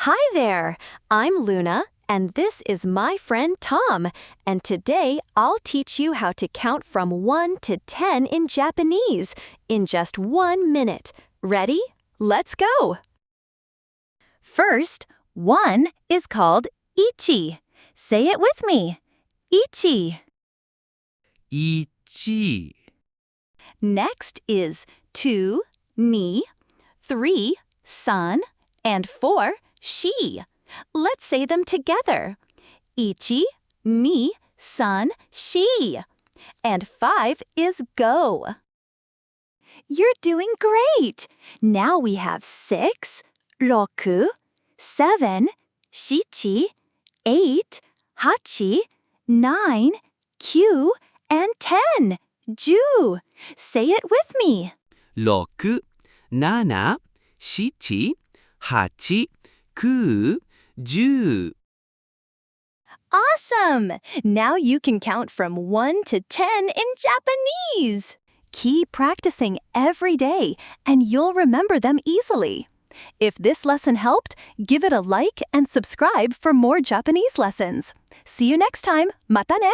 Hi there! I'm Luna, and this is my friend Tom, and today I'll teach you how to count from 1 to 10 in Japanese in just 1 minute. Ready? Let's go! First, 1 is called ichi. Say it with me. Ichi. ichi, Next is 2, ni, 3, san, and 4, shi. Let's say them together. Ichi, ni, san, shi. And 5 is go. You're doing great! Now we have 6, roku, 7, shichi, 8, hachi, 9, kyuu, and 10, ju. Say it with me. 6、7、7、8、9、10。 Awesome! Now you can count from 1 to 10 in Japanese. Keep practicing every day, and you'll remember them easily. If this lesson helped, give it a like and subscribe for more Japanese lessons. See you next time. Mata ne!